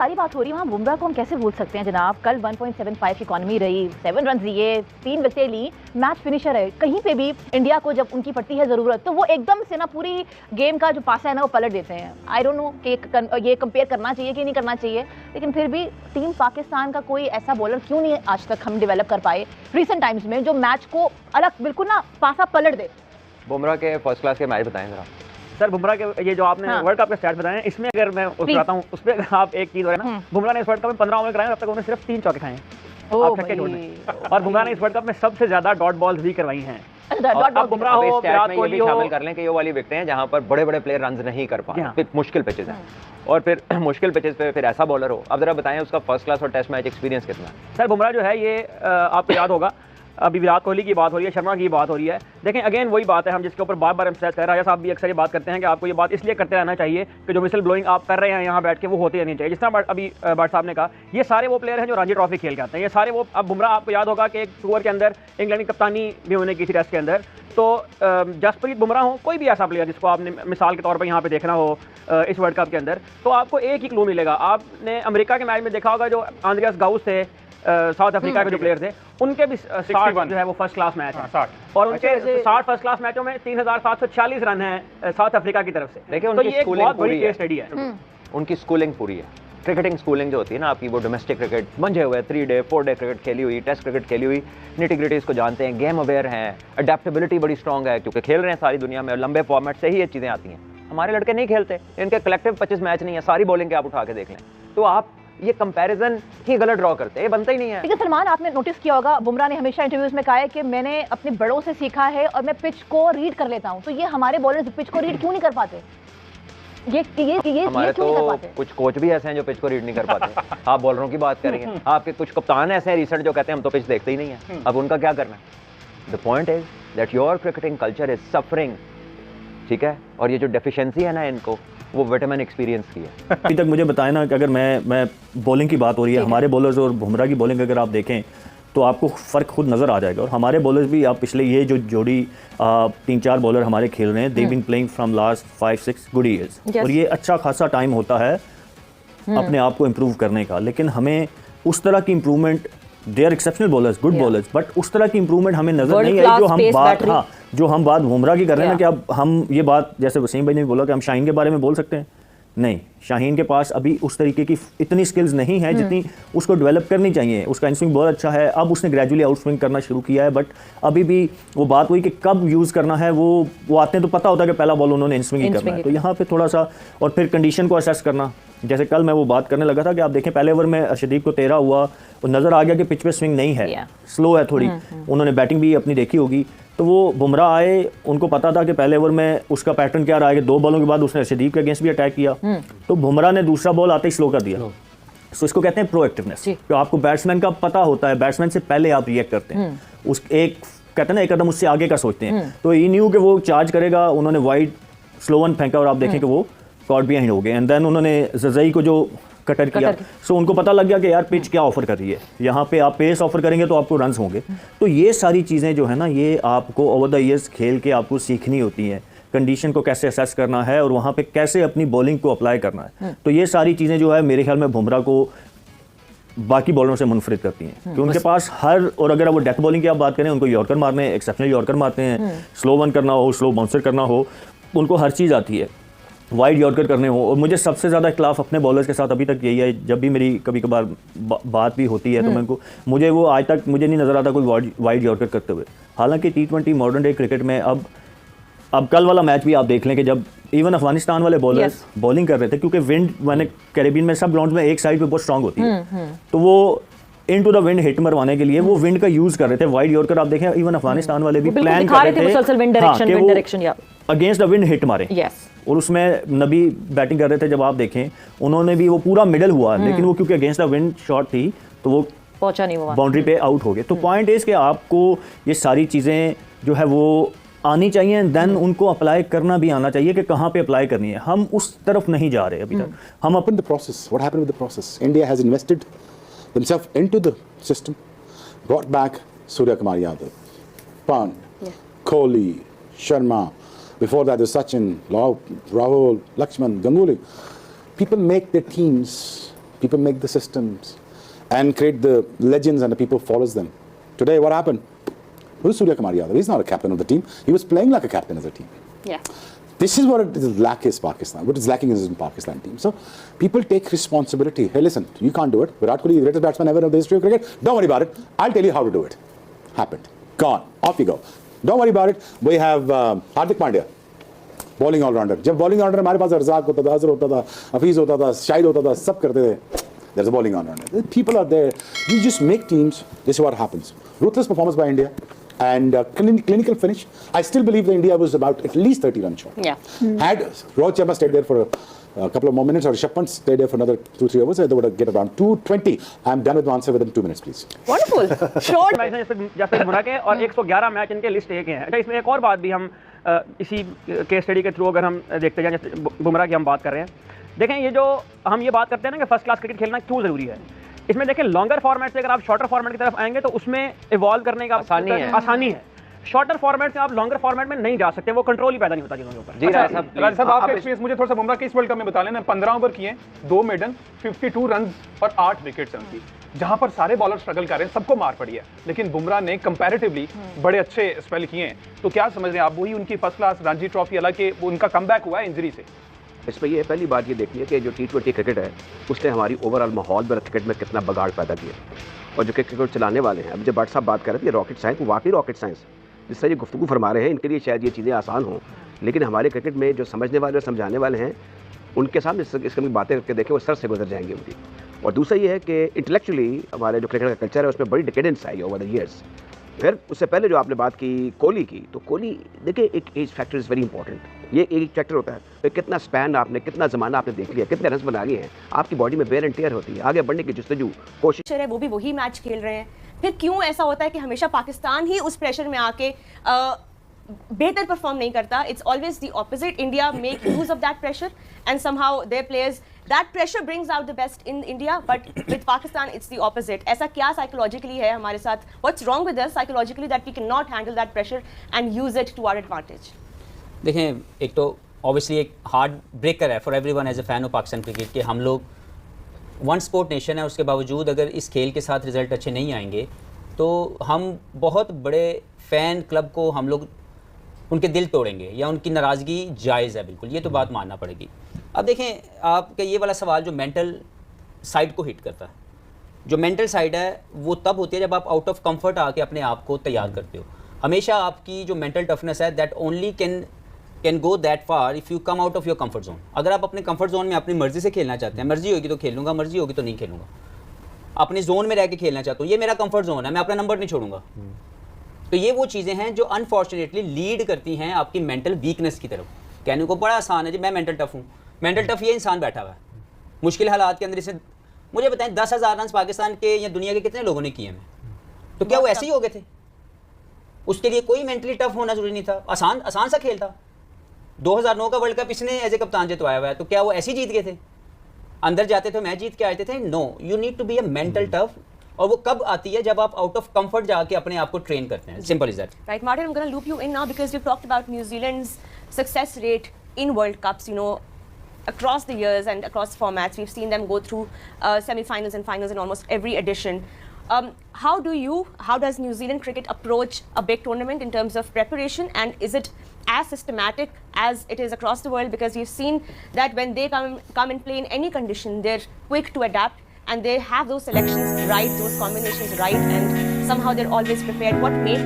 सारी बात हो रही है वहाँ बुमराह को हम कैसे भूल सकते हैं जनाब। कल 1.75 की इकॉनमी रही, 7 रन दिए, 3 विकेटें ली, मैच फिनिशर है। कहीं पे भी इंडिया को जब उनकी पड़ती है ज़रूरत तो वो एकदम से ना पूरी गेम का जो पासा है ना वो पलट देते हैं। आई डोंट नो कि ये कंपेयर करना चाहिए कि नहीं करना चाहिए, लेकिन फिर भी टीम पाकिस्तान का कोई ऐसा बॉलर क्यों नहीं आज तक हम डेवलप कर पाए रिसेंट टाइम्स में जो मैच को अलग बिल्कुल ना पासा पलट दे। बुमराह के फर्स्ट क्लास के मैच बताएं जरा सर। बुमराह के ये जो आपने वर्ल्ड कप के स्टैट्स बताए हैं, इसमें अगर मैं बताता हूँ उस पर आप एक चीज है ना, बुमराह ने इस वर्ल्ड कप में 15 ओवर कराए, अब तक उन्होंने सिर्फ 3 चौके खाए हैं। आप छक्के छोड़ और बुमराह ने इस वर्ल्ड कप में सबसे ज्यादा डॉट बॉल्स भी करवाई हैं। अब बुमराह हो, विराट कोहली हो, शामिल कर लें कि ये वाली विकेटें हैं जहां पर बड़े बड़े प्लेयर रन नहीं कर पाते, मुश्किल पिचेस हैं, और फिर मुश्किल पिचेस पे फिर ऐसा बॉलर हो। अब जरा बताएं उसका फर्स्ट क्लास और टेस्ट मैच एक्सपीरियंस कितना है। सर बुमराह जो है ये आपको याद होगा, अभी विराट कोहली की बात हो रही है, शर्मा की बात हो रही है। देखें अगेन वही बात है, हम जिसके ऊपर बार बार एम्फसाइज कर रहे हैं, राजा साहब भी अक्सर ये बात करते हैं कि आपको ये बात इसलिए करते रहना चाहिए कि जो विसल ब्लोइंग आप कर रहे हैं यहाँ बैठ के वो होती रहनी चाहिए। जिस तरह अभी भट्ट साहब ने कहा, ये सारे वो प्लेयर हैं जो रणजी ट्रॉफी खेल के आते हैं, ये सारे वो। अब बुमराह आपको याद होगा कि एक टूर के अंदर इंग्लैंड की कप्तानी भी उन्होंने की थी टेस्ट के अंदर। तो जसप्रीत बुमराह हो, कोई भी ऐसा प्लेयर जिसको आपने मिसाल के तौर पर यहाँ पे देखना हो इस वर्ल्ड कप के अंदर, तो आपको एक ही क्लू मिलेगा। आपने अमेरिका के मैच में देखा होगा जो आंद्रियास गाउस थे, साउथ अफ्रीका के जो प्लेयर थे, उनके भी 60 जो है वो फर्स्ट क्लास मैच है, 60, और उनके 60 फर्स्ट क्लास मैचों में 3746 रन है साउथ अफ्रीका की तरफ से। देखिए तो ये एक बहुत बड़ी केस स्टडी है। उनकी स्कूलिंग पूरी है, क्रिकेटिंग स्कूलिंग जो होती है ना आपकी, वो डोमेस्टिक क्रिकेट मंझे हुए 3 डे 4 डे क्रिकेट खेली हुई, टेस्ट क्रिकेट खेली हुई, निटी-ग्रिटीज़ को जानते हैं, गेम अवेयर हैं, अडेप्टेबिलिटी बड़ी स्ट्रॉन्ग है क्योंकि खेल रहे हैं सारी दुनिया में, और लंबे फॉर्मेट से ही ये चीज़ें आती हैं। हमारे लड़के नहीं खेलते, इनके कलेक्टिव 25 मैच नहीं है, सारी बॉलिंग के आप उठा के देख लें, तो आप ये कंपैरिजन ही गलत ड्रॉ करते हैं, ये बनता ही नहीं है। लेकिन सलमान, आपने नोटिस किया होगा बुमराह ने हमेशा इंटरव्यूज में कहा है कि मैंने अपने बड़ों से सीखा है और मैं पिच को रीड कर लेता हूं। तो ये हमारे बॉलर्स पिच को रीड क्यों नहीं कर पाते? हमारे तो कुछ कोच भी ऐसे हैं जो पिच को रीड नहीं कर पाते। आप बॉलरों की बात करेंगे, आपके कुछ कप्तान ऐसे हैं रिसेंट जो कहते हैं हम तो पिच देखते ही नहीं है। अब उनका क्या करना है? The point is that your cricketing culture is suffering, ठीक है, और ये जो डेफिशिएंसी है ना इनको, वो विटामिन एक्सपीरियंस की है। अभी तक मुझे बताएं ना कि अगर मैं बॉलिंग की बात हो रही है, हमारे बॉलर्स और बुमराह की बॉलिंग अगर आप देखें तो आपको फ़र्क खुद नज़र आ जाएगा। और हमारे बॉलर्स भी, आप पिछले ये जो जोड़ी 3-4 बॉलर हमारे खेल रहे हैं, they been playing from last 5-6 good years, और ये अच्छा खासा टाइम होता है अपने आप को इम्प्रूव करने का। लेकिन हमें उस तरह की improvement, they are exceptional bowlers, good bowlers, but उस तरह की इम्प्रूवमेंट हमें नजर नहीं आई जो हम बात बुमराह की कर रहे हैं ना, कि अब हम ये बात, जैसे वसीम भाई ने बोला कि हम शाहीन के बारे में बोल सकते हैं, नहीं, शाहीन के पास अभी उस तरीके की इतनी स्किल्स नहीं है जितनी उसको डेवलप करनी चाहिए। उसका इनस्विंग बहुत अच्छा है, अब उसने ग्रेजुअली आउटस्विंग करना शुरू किया है, बट अभी भी वो बात हुई कि कब यूज़ करना है, वो आते हैं तो पता होता है कि पहला बॉल उन्होंने इनस्विंग ही करना है। तो यहाँ पे थोड़ा सा, और फिर कंडीशन को असेस करना, जैसे कल मैं वो बात करने लगा था कि आप देखें पहले ओवर में अर्शदीप को 13 हुआ, वो नज़र आ गया कि पिच पे स्विंग नहीं है, स्लो है थोड़ी, उन्होंने बैटिंग भी अपनी देखी होगी। तो वो बुमराह आए, उनको पता था कि पहले ओवर में उसका पैटर्न क्या रहा है कि 2 बॉलों के बाद उसने अर्शदीप के अगेंस्ट भी अटैक किया, तो बुमराह ने दूसरा बॉल आते ही स्लो कर दिया। तो इसको कहते हैं प्रोएक्टिवनेस, तो आपको बैट्समैन का पता होता है, बैट्समैन से पहले आप रिएक्ट करते हैं, उस एक कहते हैं ना एक कदम उससे आगे का सोचते हैं। तो ही न्यू कि वो चार्ज करेगा, उन्होंने वाइड स्लो वन फेंका और आप देखें कि वो कॉट बिहाइंड हो गए, एंड देन उन्होंने जज़ई को जो कटर किया, सो उनको पता लग गया कि यार पिच क्या ऑफर कर रही है, यहाँ पे आप पेस ऑफर करेंगे तो आपको रन्स होंगे। तो ये सारी चीज़ें जो है ना, ये आपको ओवर द ईयर्स खेल के आपको सीखनी होती हैं, कंडीशन को कैसे असेस करना है और वहाँ पे कैसे अपनी बॉलिंग को अप्लाई करना है। तो ये सारी चीज़ें जो है मेरे ख्याल में बुमराह को बाकी बॉलरों से मुनफरिद करती हैं, क्योंकि उनके पास हर, और अगर वो डेथ बॉलिंग की आप बात करें, उनको यॉर्कर मारने, एक्सेप्शनल यॉर्कर मारते हैं, स्लो वन करना हो, स्लो बाउंसर करना हो, उनको हर चीज़ आती है, वाइड यॉर्कर करने हो। और मुझे सबसे ज़्यादा इख्लाफ अपने बॉलर्स के साथ अभी तक यही है, जब भी मेरी कभी कभार बात भी होती है तो मुझे वो आज तक मुझे नहीं नज़र आता कोई वाइड यॉर्कर करते हुए। हालांकि T20 मॉडर्न डे क्रिकेट में अब कल वाला मैच भी आप देख लें कि जब इवन अफगानिस्तान वाले बॉलर्स बॉलिंग कर रहे थे, क्योंकि विंड मैंने कैरेबियन में सब ग्राउंड में एक साइड पे बहुत स्ट्रांग होती है, तो वो इनटू द विंड हिट मरवाने के लिए वो विंड का यूज कर रहे थे, वाइड यॉर्कर। आप देखें इवन अफगानिस्तान वाले भी प्लान कर रहे थे मुसलसल विंड डायरेक्शन या अगेंस्ट द विंड हिट मारे, और उसमें नबी बैटिंग कर रहे थे, जब आप देखें उन्होंने भी वो पूरा मिडल हुआ, लेकिन वो क्योंकि अगेंस्ट द विंड शॉट थी तो वो पहुंचा नहीं, वो बाउंड्री पे आउट हो गए। तो पॉइंट इज कि आपको ये सारी चीज़ें जो है वो आनी चाहिए, देन उनको अप्लाई करना भी आना चाहिए कि कहाँ पे अप्लाई करनी है। हम उस तरफ नहीं जा रहे अभी तक। हम upon the process, what happened with the process, India has invested themselves into the system, brought back Surya Kumar Yadav, Pant, Kohli, Sharma, before that there's Sachin, Rahul, Lakshman, Ganguly. People make their teams People make the systems and create the legends and the people follows them. Today, what happened? Who's Surya Kumar Yadav? He's not a captain of the team. He was playing like a captain as a team. Yeah. This is what is lacking is Pakistan. What is lacking is in Pakistan team. So people take responsibility. Hey, listen, you can't do it. Virat Kohli, the greatest batsman ever of the history of cricket. Don't worry about it. I'll tell you how to do it. Happened. Gone. Off you go. Don't worry about it. We have Hardik Pandya, bowling all-rounder. जब bowling all-rounder हमारे पास रज़ाक होता था, अज़हर होता था, हफीज़ होता था, शाहिद होता था, सब करते थे. There's a bowling all-rounder. The people are there. You just make teams. This is what happens. Ruthless performance by India. And clinical finish. I still believe that India was about at least 30 runs short. Yeah. Had Rohit Sharma stayed there for a couple of more minutes, or Rishabh Pant stayed there for another 2-3 overs, they would have get around 220. I'm done with the answer within 2 minutes, please. Wonderful. Short. Jasprit Bumrah के और 111 match इनके list A के हैं. अच्छा, इसमें एक और बात भी हम इसी केस स्टडी के थ्रू अगर हम देखते जाएं, जैसे बुमराह की हम बात कर रहे हैं, देखें ये जो हम ये बात करते हैं ना कि फर्स्ट क्लास क्रिकेट खेलना क्यों ज़रूरी है, इसमें देखें लॉन्गर फॉर्मेट से अगर आप शॉर्टर फॉर्मेट की तरफ आएंगे तो उसमें इवॉल्व करने का आसानी है. शॉर्टर फॉर्मेट से आप लॉन्गर फॉर्मेट में नहीं जा सकते, वो कंट्रोल ही पैदा नहीं होता चीज़ों के ऊपर. जी राज साहब, आपका एक्सपीरियंस मुझे थोड़ा सा बुमराह के इस वर्ल्ड कप में बता लेना. 15 ओवर किए, 2 मेडन, 52 रन और 8 विकेट्स उनकी, जहां पर सारे बॉलर स्ट्रगल कर रहे हैं, सबको मार पड़ी है, लेकिन बुमराह ने कंपैरेटिवली बड़े अच्छे स्पेल किए हैं. तो क्या समझ रहे हैं आप, वही उनकी फर्स्ट क्लास रणजी ट्रॉफी, हालांकि उनका कमबैक हुआ है इंजरी से. इसमें ये पहली बात ये देखनी है कि जो T20 क्रिकेट है उसने हमारी ओवरऑल माहौल में क्रिकेट में कितना बगाड़ पैदा किया. और जो क्रिकेट चलाने वाले हैं, अभी जब भट्ट साहब बात कर रहे थे रॉकेट साइंस, वो वाकई रॉकेट साइंस जिस तरह ये गुफ्तगू फरमा रहे हैं, इनके लिए शायद ये चीज़ें आसान हों, लेकिन हमारे क्रिकेट में जो समझने वाले और समझाने वाले हैं उनके सामने इस कमी बातें करके देखें, वो सर से गुजर जाएंगे उनकी. और दूसरा ये है कि इंटेलेक्चुअली हमारे जो क्रिकेट का कल्चर है उसमें बड़ी डिकेडेंस आई ओवर द ईयर्स. फिर उससे पहले जो आपने बात की कोहली की, तो कोहली देखिए एक age factor is very important. ये एज फैक्टर होता है, तो कितना स्पैन आपने, कितना ज़माना आपने देख लिया, कितने रन बना लिए हैं, आपकी बॉडी में वेयर एंड टेयर होती है, आगे बढ़ने की जस्तजू कोशिश है, वो भी वही मैच खेल रहे हैं. फिर क्यों ऐसा होता है कि हमेशा पाकिस्तान ही उस प्रेशर में आके बेहतर परफॉर्म नहीं करता? It's always the opposite. India make use of that pressure and somehow their players, that pressure brings out the best in India, but with Pakistan it's the opposite. ऐसा क्या psychologically है हमारे साथ? What's wrong with us psychologically that we cannot handle that pressure and use it to our advantage? देखें, एक तो obviously एक hard breaker है for everyone as a fan of Pakistan cricket कि हम लोग वन स्पोर्ट नेशन है, उसके बावजूद अगर इस खेल के साथ रिजल्ट अच्छे नहीं आएंगे तो हम बहुत बड़े फ़ैन क्लब को हम लोग उनके दिल तोड़ेंगे या उनकी नाराज़गी जायज़ है बिल्कुल, ये तो बात मानना पड़ेगी. अब देखें, आपका ये वाला सवाल जो मेंटल साइड को हिट करता है, जो मेंटल साइड है वो तब होती है जब आप आउट ऑफ कंफर्ट आके अपने आप को तैयार करते हो. हमेशा आपकी जो मेंटल टफनेस है that only can go that far if you come out of your comfort zone. अगर आप अपने कंफर्ट जोन में अपनी मर्जी से खेलना चाहते हैं, मर्जी होगी तो खेलूंगा, मर्जी होगी तो नहीं खेलूंगा, अपने जोन में रह के खेलना चाहता हूँ, ये मेरा कंफर्ट जोन है, मैं अपना नंबर नहीं छोड़ूंगा, तो ये वो चीज़ें हैं जो अनफॉर्चुनेटली लीड करती हैं आपकी मेंटल वीकनेस की तरफ. कहने को बड़ा आसान है जी मैं मेंटल टफ हूँ, मेंटल टफ ये इंसान बैठा हुआ है मुश्किल हालात के अंदर. इसे मुझे बताएं 10,000 रन पाकिस्तान के या दुनिया के कितने लोगों ने किए हैं, तो क्या वो ऐसे ही हो गए थे? उसके लिए कोई मेंटली टफ होना जरूरी नहीं था, आसान सा खेल था. 2009 का वर्ल्ड कप इसने एज ए कप्तान जितवाया हुआ है, तो क्या वो ऐसे ही जीत गए थे? अंदर जाते थे मैच जीत के आते थे? No, you need to be a mental tough. और वो कब आती है? जब आप आउट ऑफ कंफर्ट जाके अपने आप को ट्रेन करते हैं. Simple is that. Right, Martin, I'm going to loop you in now because you've talked about New Zealand's success rate in World Cups, you know, across the years and across formats. We've seen them go through semi-finals and finals in almost every edition. How does New Zealand cricket approach a big tournament in terms of preparation, and is it as systematic as it is across the world? Because we've seen that when they come and play in any condition, they're quick to adapt and they have those selections right, those combinations right, and somehow they're always prepared. What made